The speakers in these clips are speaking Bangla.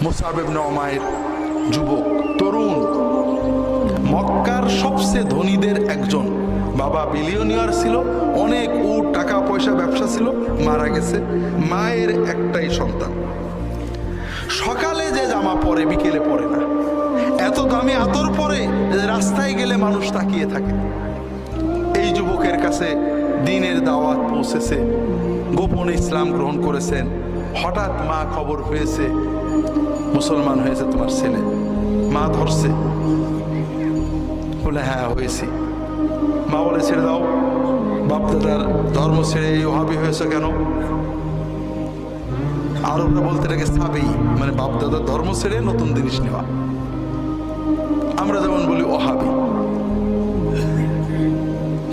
মুসআব ইবনে উমাইর যুবক, তরুণ, মক্কার সবচেয়ে ধনীদের একজন, বাবা বিলিয়নিয়ার ছিল, অনেক উট টাকা পয়সা ব্যবসা ছিল, মারা গেছে, মায়ের একটাই সন্তান। সকালে যে জামা পরে বিকেলে পরে না, এত দামি আতর পরে রাস্তায় গেলে মানুষ তাকিয়ে থাকে। এই যুবকের কাছে দ্বীনের দাওয়াত পৌঁছেছে, গোপনে ইসলাম গ্রহণ করেছেন। হঠাৎ মা খবর পেয়েছে মুসলমান হয়েছে তোমার ছেলে। মা ধরছে, বলে হ্যাঁ হয়েছি। মা বলে ছেড়ে দাও, বাপদাদার ধর্ম ছেড়ে এই ওহাবি হয়েছে কেন? আরবরা বলতে এটাকে সাবেই, মানে বাপদাদার ধর্ম ছেড়ে নতুন জিনিস নেওয়া। আমরা যেমন বলি ওহাবি।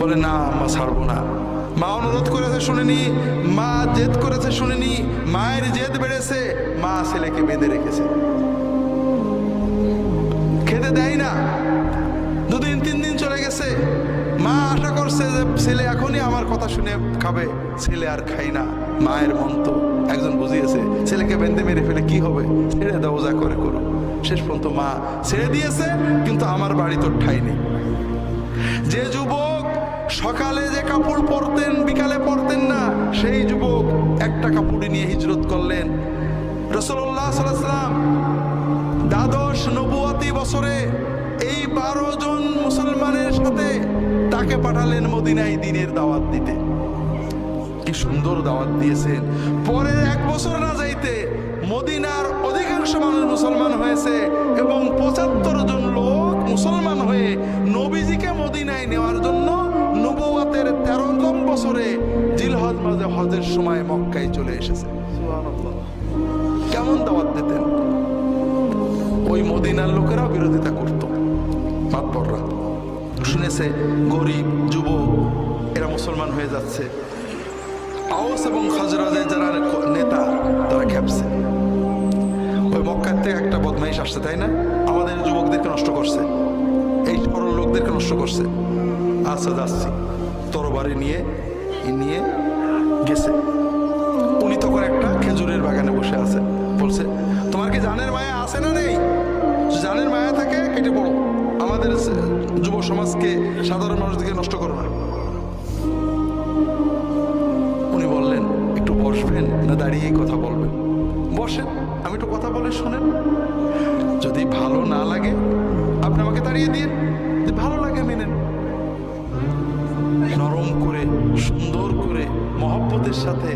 বলে না মা ছাড়বো না। মা অনুরোধ করেছে শুনেনি, মা জেদ করেছে শুনেনি, মায়ের জেদ বেড়েছে, মা ছেলেকে বেঁধে রেখেছে, খেতে দেয় না। 2-3 দিন চলে গেছে। মা আশা করছে যে ছেলে এখনই আমার কথা শুনে খাবে, ছেলে আর খাই না। মায়ের মন তো একজন বুঝিয়েছে, ছেলেকে বেঁধে মেরে ফেলে কি হবে, ছেড়ে দাও, যা করে করো। শেষ পর্যন্ত মা ছেড়ে দিয়েছে, কিন্তু আমার বাড়ি তো ঠাই নেই। যে যুবক সকালে যে কাপড় পরতেন বিকালে পরতেন না, সেই যুবক একটা কাপড় নিয়ে হিজরত করলেন। রাসূলুল্লাহ সাল্লাল্লাহু আলাইহি ওয়াসাল্লাম দ্বাদশ নবুয়তি বছরে এই 12 জন মুসলমানের সাথে তাকে পাঠালেন মদিনায় দ্বীনের দাওয়াত দিতে। কি সুন্দর দাওয়াত দিয়েছেন। পরে 1 বছর না যাইতে মদিনার অধিকাংশ মানুষ মুসলমান হয়েছে এবং 75 জন লোক মুসলমান হয়ে নবীজিকে মদিনায় নেওয়ার জন্য নবুয়তের 13তম বছরে জিলহজ মাসে হজের সময় মক্কায় চলে এসেছে। সুবহানাল্লাহ। কেমন দাওয়াত দিতেন? ওই মদিনার লোকেরাও বিরোধিতা করত। মাতবররা শুনেছে গরিব যুবক এরা মুসলমান হয়ে যাচ্ছে। আওস এবং খাজরাজের যারা নেতা তারা খেপছে, ওই মক্কার থেকে একটা বদমাইশ আসছে, তাই না, আমাদের যুবকদেরকে নষ্ট করছে, এই সরল লোকদেরকে নষ্ট করছে। আচ্ছা যাচ্ছি, তরবারি নিয়ে গেছে। উনি তখন একটা খেজুরের বাগানে বসে আছে। বলছে তোমার কি জানের মায়া আছে না নেই? জানের মায়া থাকে কেটে পড়ো, আমাদের যুব সমাজকে সাধারণ মানুষদেরকে নষ্ট করো না। উনি বললেন একটু বসবেন না দাঁড়িয়েই কথা বলবেন? বসেন, আমি একটু কথা বলে শোনেন, যদি ভালো না লাগে আপনি আমাকে দাঁড়িয়ে দিন, যদি ভালো লাগে মেনেন। নরম করে সুন্দর করে মহব্বতের সাথে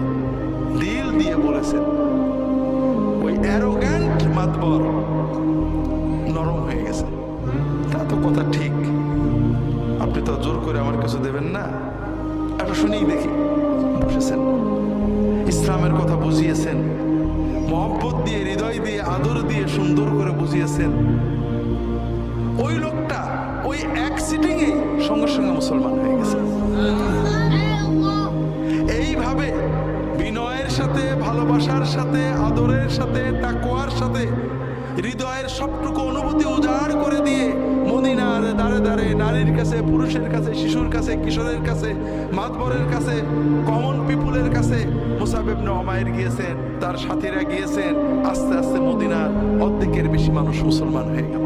দিল দিয়ে বলেছেন। ওই অ্যারোগ্যান্ট মাতবর নরম হয়ে গেছে। তা তো কথা ঠিক, আপনি তো জোর করে আমার কিছু দেবেন না, একটা শুনেই দেখি। বসেছেন, ইসলামের কথা বুঝিয়েছেন, মহব্বত দিয়ে হৃদয় দিয়ে আদর দিয়ে সুন্দর করে বুঝিয়েছেন। ওই লোকটা ওই এক সিটিংয়ে সঙ্গে সঙ্গে মুসলমান হয়ে গেছে। এইভাবে বিনয়ের সাথে, ভালোবাসার সাথে, আদরের সাথে, তাকওয়ার সাথে হৃদয়ের সবটুকু অনুভূতি উজাড় করে দিয়ে মদিনার দাঁড়ে দাঁড়ে নারীর কাছে, পুরুষের কাছে, শিশুর কাছে, কিশোরের কাছে, মাতবরের কাছে, কমন পিপুলের কাছে মুসআব ইবনে উমাইর গিয়েছেন, তার সাথীরা গিয়েছেন। আস্তে আস্তে মদিনার অর্ধেকের বেশি মানুষ মুসলমান হয়ে গেল।